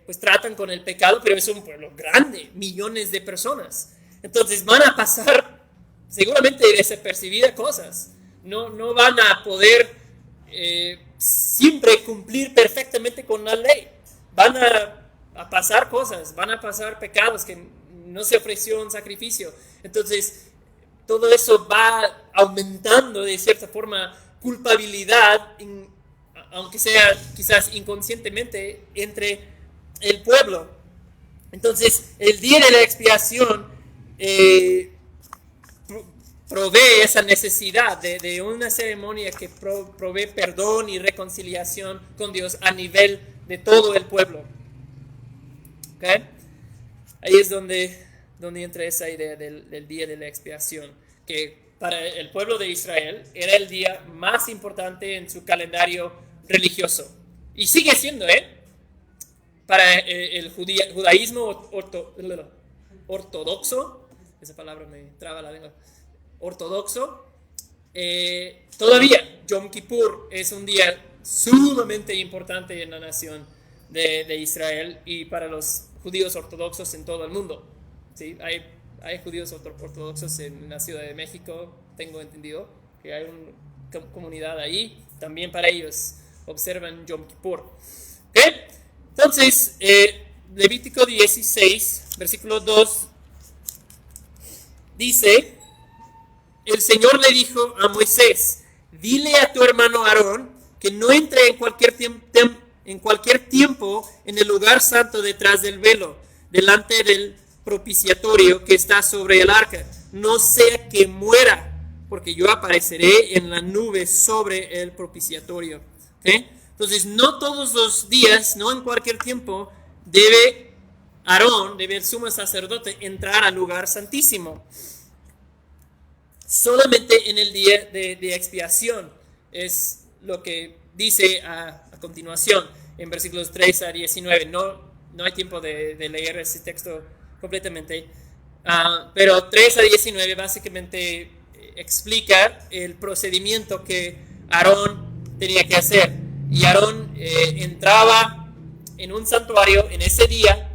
pues tratan con el pecado, pero es un pueblo grande, millones de personas. Entonces van a pasar seguramente desapercibidas cosas. No van a poder siempre cumplir perfectamente con la ley. Van a pasar cosas, van a pasar pecados que no se ofreció un sacrificio. Entonces, todo eso va aumentando de cierta forma culpabilidad, aunque sea quizás inconscientemente, entre el pueblo. Entonces, el día de la expiación provee esa necesidad de una ceremonia que provee perdón y reconciliación con Dios a nivel de todo el pueblo. ¿Okay? Ahí es donde entra esa idea del día de la expiación, que para el pueblo de Israel era el día más importante en su calendario religioso. Y sigue siendo, para el judaísmo ortodoxo, esa palabra me traba la lengua, ortodoxo, todavía Yom Kippur es un día sumamente importante en la nación de Israel y para los judíos ortodoxos en todo el mundo. ¿Sí? Hay judíos ortodoxos en la Ciudad de México, tengo entendido que hay una comunidad ahí, también para ellos observan Yom Kippur. ¿Okay? Entonces, Levítico 16, versículo 2, dice: el Señor le dijo a Moisés, dile a tu hermano Aarón que no entre en cualquier tiempo en el lugar santo detrás del velo, delante del propiciatorio que está sobre el arca, no sea que muera, porque yo apareceré en la nube sobre el propiciatorio. ¿Okay? Entonces, no todos los días, no en cualquier tiempo, debe Aarón, debe el sumo sacerdote, entrar al lugar santísimo. Solamente en el día de expiación es lo que dice a continuación en versículos 3 a 19. No hay tiempo de leer ese texto completamente, pero 3 a 19 básicamente explica el procedimiento que Aarón tenía que hacer. Y Aarón entraba en un santuario en ese día.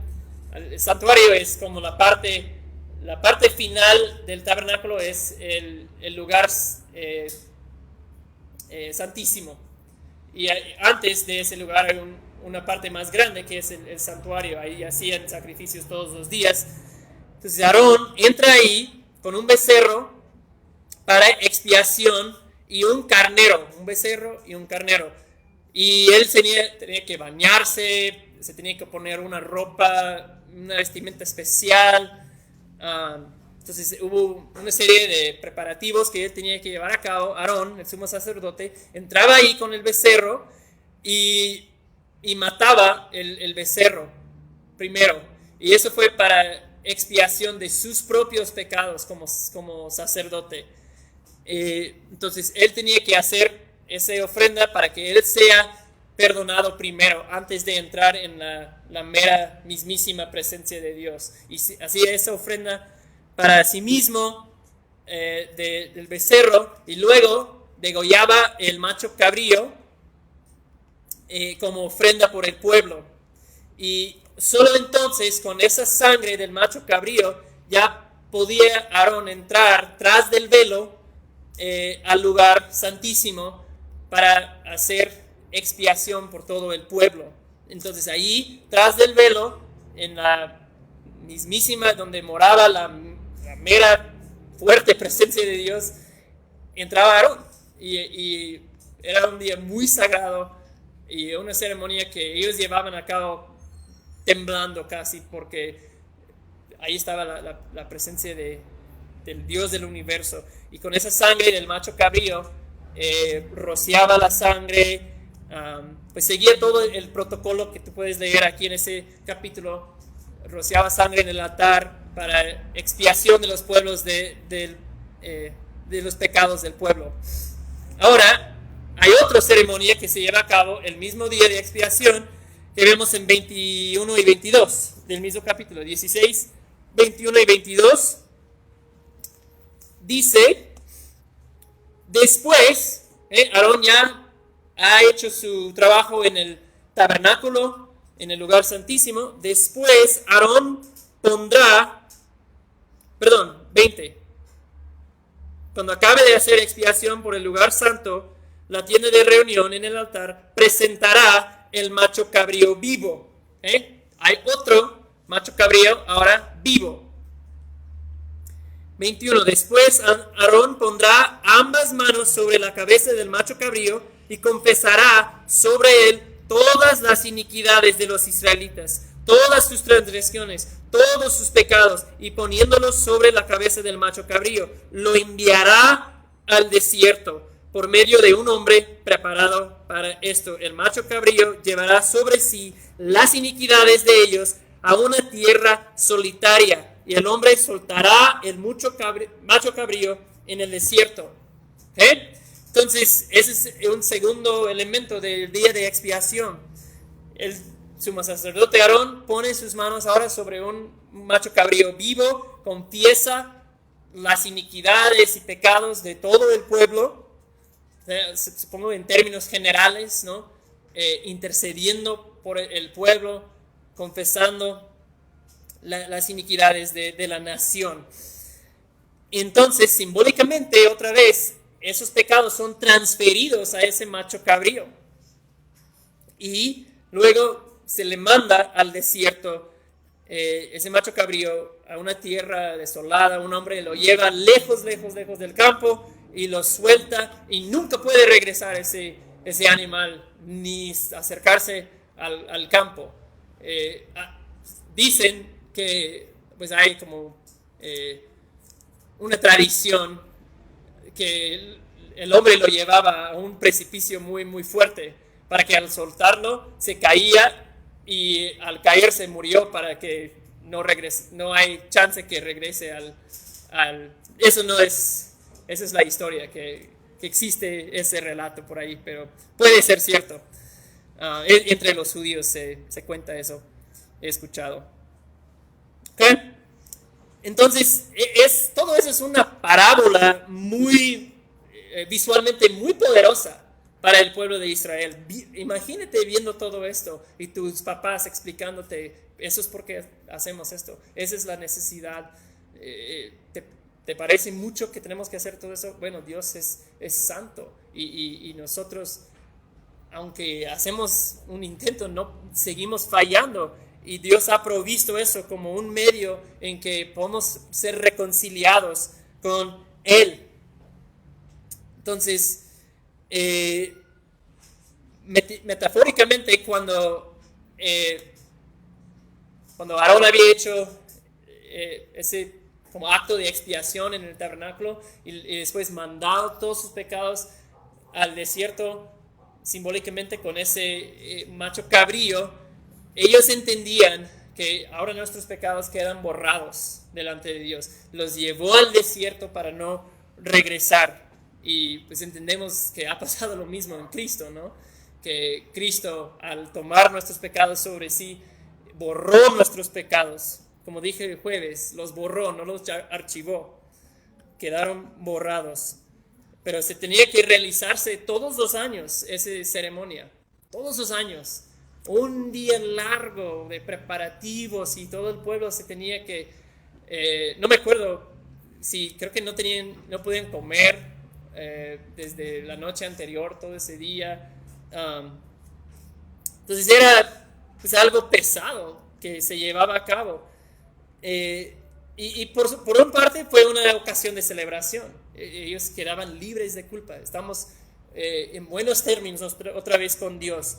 El santuario es como la parte final del tabernáculo, es el lugar santísimo. Y antes de ese lugar hay una parte más grande que es el santuario. Ahí hacían sacrificios todos los días. Entonces Aarón entra ahí con un becerro para expiación y un carnero, un becerro y un carnero. Y él tenía que bañarse, se tenía que poner una ropa, una vestimenta especial. Entonces hubo una serie de preparativos que él tenía que llevar a cabo. Aarón, el sumo sacerdote, entraba ahí con el becerro y mataba el becerro primero. Y eso fue para expiación de sus propios pecados como sacerdote. Entonces él tenía que hacer esa ofrenda para que él sea perdonado primero, antes de entrar en la mera mismísima presencia de Dios. Y hacía esa ofrenda para sí mismo del becerro, y luego degollaba el macho cabrío como ofrenda por el pueblo. Y solo entonces, con esa sangre del macho cabrío, ya podía Aarón entrar tras del velo al lugar santísimo para hacer expiación por todo el pueblo. Entonces ahí, tras del velo, en la mismísima donde moraba la mera fuerte presencia de Dios, entraba Aarón. Y era un día muy sagrado y una ceremonia que ellos llevaban a cabo temblando casi, porque ahí estaba la presencia del Dios del universo. Y con esa sangre del macho cabrío rociaba la sangre, pues seguía todo el protocolo que tú puedes leer aquí en ese capítulo. Rociaba sangre en el altar para expiación de los pueblos de los pecados del pueblo. Ahora hay otra ceremonia que se lleva a cabo el mismo día de expiación, que vemos en 21 y 22 del mismo capítulo. 16, 21 y 22 dice: después, Aarón ya ha hecho su trabajo en el tabernáculo, en el lugar santísimo. Después Aarón pondrá, 20, cuando acabe de hacer expiación por el lugar santo, la tienda de reunión en el altar, presentará el macho cabrío vivo. Hay otro macho cabrío ahora vivo. 21. Después Aarón pondrá ambas manos sobre la cabeza del macho cabrío y confesará sobre él todas las iniquidades de los israelitas, todas sus transgresiones, todos sus pecados, y poniéndolos sobre la cabeza del macho cabrío, lo enviará al desierto por medio de un hombre preparado para esto. El macho cabrío llevará sobre sí las iniquidades de ellos a una tierra solitaria, y el hombre soltará el macho cabrío en el desierto. Entonces, ese es un segundo elemento del día de expiación. El sumo sacerdote Aarón pone sus manos ahora sobre un macho cabrío vivo, confiesa las iniquidades y pecados de todo el pueblo, supongo en términos generales, ¿no? Intercediendo por el pueblo, confesando las iniquidades de la nación. Entonces, simbólicamente, otra vez, esos pecados son transferidos a ese macho cabrío. Y luego se le manda al desierto ese macho cabrío a una tierra desolada. Un hombre lo lleva lejos del campo y lo suelta, y nunca puede regresar ese animal ni acercarse al campo. Dicen que pues hay como una tradición que el hombre lo llevaba a un precipicio muy muy fuerte, para que al soltarlo se caía, y al caer se murió, para que no hay chance que regrese eso no es, esa es la historia, que existe ese relato por ahí, pero puede ser cierto. Entre los judíos se cuenta eso, he escuchado. ¿Okay? Entonces, todo eso es una parábola muy visualmente muy poderosa para el pueblo de Israel. Imagínate viendo todo esto y tus papás explicándote, eso es porque hacemos esto, esa es la necesidad. ¿Te parece mucho que tenemos que hacer todo eso? Bueno, Dios es santo y nosotros, aunque hacemos un intento, no seguimos fallando. Y Dios ha provisto eso como un medio en que podemos ser reconciliados con Él. Entonces, metafóricamente, cuando Aarón había hecho ese como acto de expiación en el tabernáculo y después mandado todos sus pecados al desierto, simbólicamente con ese macho cabrío, ellos entendían que ahora nuestros pecados quedan borrados delante de Dios. Los llevó al desierto para no regresar. Y pues entendemos que ha pasado lo mismo en Cristo, ¿no? Que Cristo, al tomar nuestros pecados sobre sí, borró nuestros pecados. Como dije el jueves, los borró, no los archivó. Quedaron borrados. Pero se tenía que realizarse todos los años esa ceremonia. Todos los años. Un día largo de preparativos y todo el pueblo se tenía que... no me acuerdo si creo que no podían comer desde la noche anterior, todo ese día. Entonces era pues, algo pesado que se llevaba a cabo. Y por una parte fue una ocasión de celebración. Ellos quedaban libres de culpa. Estamos en buenos términos otra vez con Dios.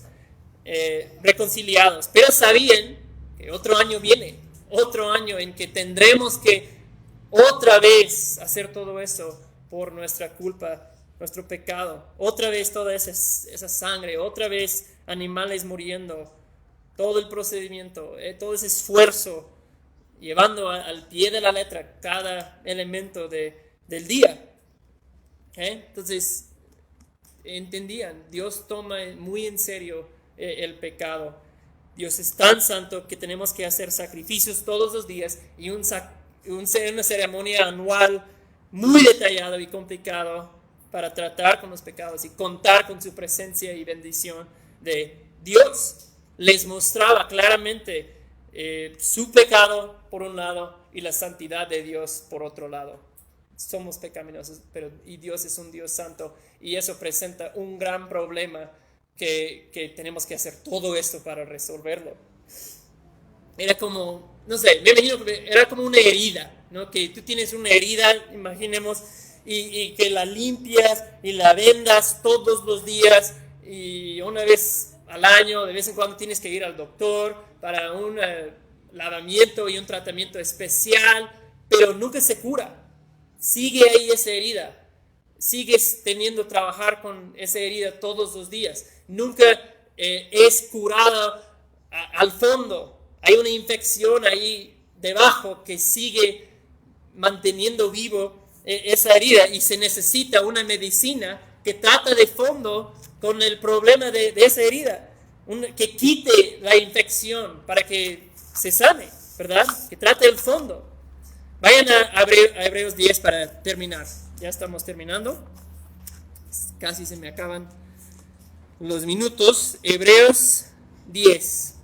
Reconciliados, pero sabían que otro año viene, otro año en que tendremos que otra vez hacer todo eso por nuestra culpa, nuestro pecado, otra vez toda esa sangre, otra vez animales muriendo, todo el procedimiento, todo ese esfuerzo, llevando al pie de la letra cada elemento del día. Entonces entendían, Dios toma muy en serio el pecado. Dios es tan santo que tenemos que hacer sacrificios todos los días y una ceremonia anual muy detallada y complicado para tratar con los pecados y contar con su presencia y bendición de Dios. Les mostraba claramente su pecado por un lado y la santidad de Dios por otro lado. Somos pecaminosos, y Dios es un Dios santo, y eso presenta un gran problema que tenemos que hacer todo esto para resolverlo. Era como, no sé, me imagino que era como una herida, ¿no? Que tú tienes una herida, imaginemos, y que la limpias y la vendas todos los días, y una vez al año, de vez en cuando tienes que ir al doctor para un lavamiento y un tratamiento especial, pero nunca se cura. Sigue ahí esa herida. Sigues teniendo que trabajar con esa herida todos los días. Nunca es curada al fondo. Hay una infección ahí debajo que sigue manteniendo vivo esa herida, y se necesita una medicina que trata de fondo con el problema de esa herida, que quite la infección para que se sane, ¿verdad? Que trate el fondo. Vayan a Hebreos 10 para terminar. Ya estamos terminando. Casi se me acaban los minutos. Hebreos 10.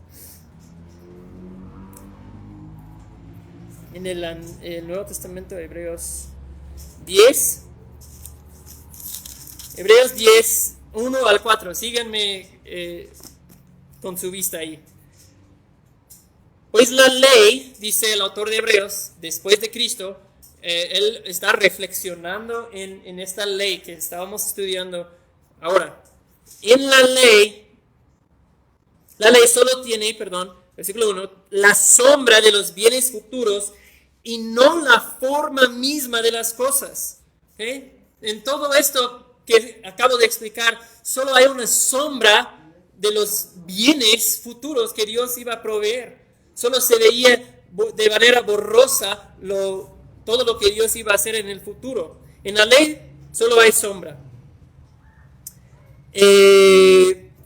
En el Nuevo Testamento, Hebreos 10. Hebreos 10, 1 al 4. Síganme con su vista ahí. Pues la ley, dice el autor de Hebreos, después de Cristo, él está reflexionando en esta ley que estábamos estudiando ahora. En la ley solo tiene, versículo 1, la sombra de los bienes futuros y no la forma misma de las cosas. En todo esto que acabo de explicar, solo hay una sombra de los bienes futuros que Dios iba a proveer. Solo se veía de manera borrosa todo lo que Dios iba a hacer en el futuro. En la ley solo hay sombra.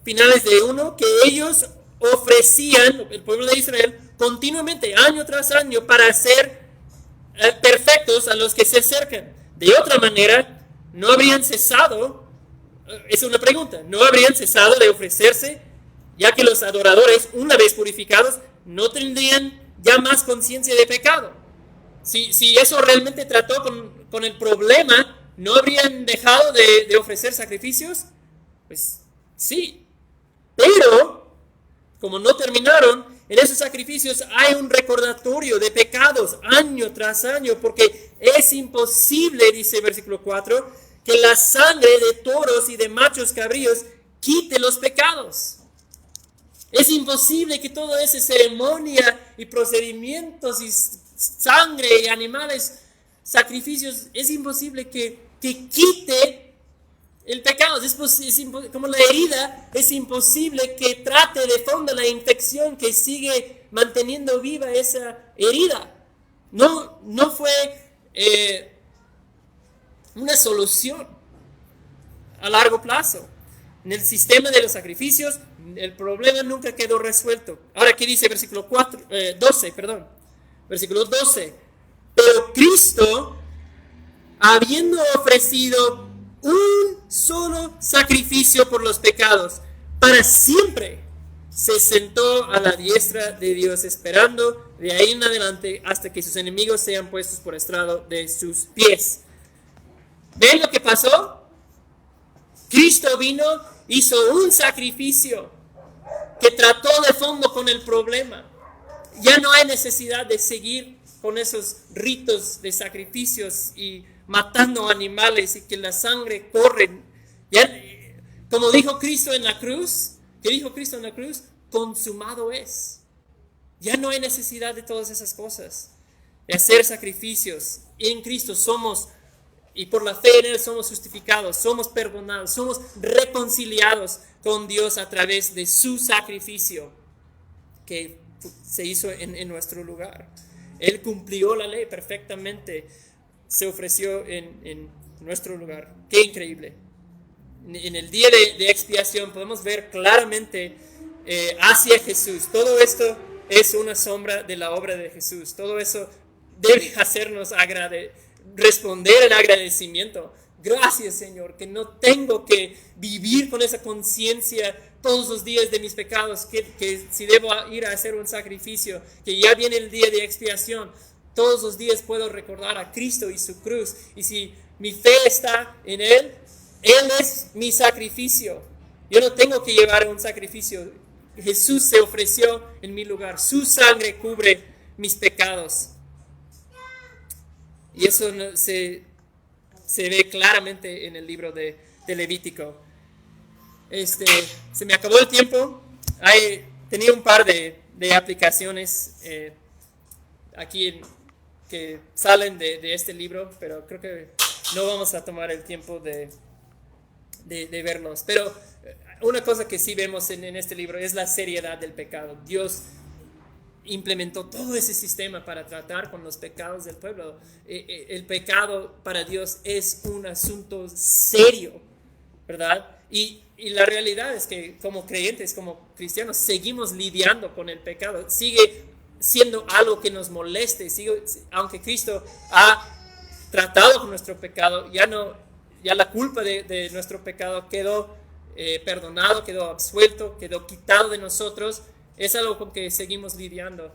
Finales de 1, que ellos ofrecían, el pueblo de Israel, continuamente, año tras año, para ser perfectos a los que se acercan. De otra manera, no habrían cesado, es una pregunta, no habrían cesado de ofrecerse, ya que los adoradores, una vez purificados, no tendrían ya más conciencia de pecado. Si eso realmente trató con el problema, ¿no habrían dejado de ofrecer sacrificios? Pues sí, pero como no terminaron, en esos sacrificios hay un recordatorio de pecados año tras año, porque es imposible, dice el versículo 4, que la sangre de toros y de machos cabríos quite los pecados. Es imposible que toda esa ceremonia y procedimientos y sangre y animales, sacrificios, es imposible que quite el pecado. Como la herida, es imposible que trate de fondo la infección que sigue manteniendo viva esa herida. No fue una solución a largo plazo. En el sistema de los sacrificios, el problema nunca quedó resuelto. Ahora, ¿qué dice versículo 12? Versículo 12. Pero Cristo, habiendo ofrecido un solo sacrificio por los pecados, para siempre, se sentó a la diestra de Dios, esperando de ahí en adelante hasta que sus enemigos sean puestos por estrado de sus pies. ¿Ven lo que pasó? Cristo vino, hizo un sacrificio que trató de fondo con el problema. Ya no hay necesidad de seguir con esos ritos de sacrificios y matando animales y que la sangre corre. Ya, como dijo Cristo en la cruz, ¿qué dijo Cristo en la cruz? Consumado es. Ya no hay necesidad de todas esas cosas, de hacer sacrificios. En Cristo somos, y por la fe en Él somos justificados, somos perdonados, somos reconciliados con Dios a través de su sacrificio que se hizo en nuestro lugar. Él cumplió la ley perfectamente, se ofreció en nuestro lugar. ¡Qué increíble! En el día de expiación podemos ver claramente hacia Jesús. Todo esto es una sombra de la obra de Jesús. Todo eso debe hacernos responder en agradecimiento. Gracias, Señor, que no tengo que vivir con esa conciencia todos los días de mis pecados, que si debo ir a hacer un sacrificio, que ya viene el día de expiación, todos los días puedo recordar a Cristo y su cruz. Y si mi fe está en Él, Él es mi sacrificio. Yo no tengo que llevar un sacrificio. Jesús se ofreció en mi lugar. Su sangre cubre mis pecados. Y eso se ve claramente en el libro de Levítico. Se me acabó el tiempo. Tenía un par de aplicaciones aquí que salen de este libro, pero creo que no vamos a tomar el tiempo de verlos. Pero una cosa que sí vemos en este libro es la seriedad del pecado. Dios implementó todo ese sistema para tratar con los pecados del pueblo. El pecado para Dios es un asunto serio, ¿verdad? Y la realidad es que como creyentes, como cristianos, seguimos lidiando con el pecado. Sigue siendo algo que nos moleste. Aunque Cristo ha tratado con nuestro pecado, ya la culpa de nuestro pecado quedó perdonado, quedó absuelto, quedó quitado de nosotros. Es algo con que seguimos lidiando.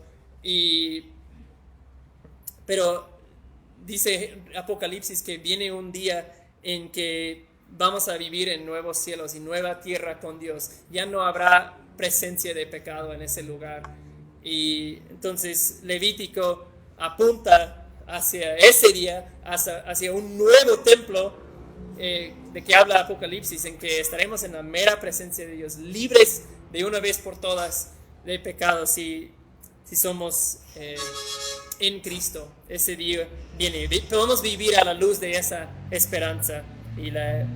Pero dice Apocalipsis que viene un día en que vamos a vivir en nuevos cielos y nueva tierra con Dios. Ya no habrá presencia de pecado en ese lugar. Y entonces Levítico apunta hacia ese día, hacia un nuevo templo de que habla Apocalipsis, en que estaremos en la mera presencia de Dios, libres de una vez por todas de pecado si somos en Cristo. Ese día viene. Podemos vivir a la luz de esa esperanza y la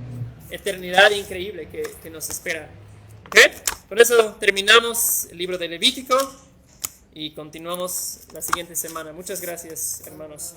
eternidad increíble que nos espera. ¿Okay? Con eso terminamos el libro de Levítico y continuamos la siguiente semana. Muchas gracias, hermanos.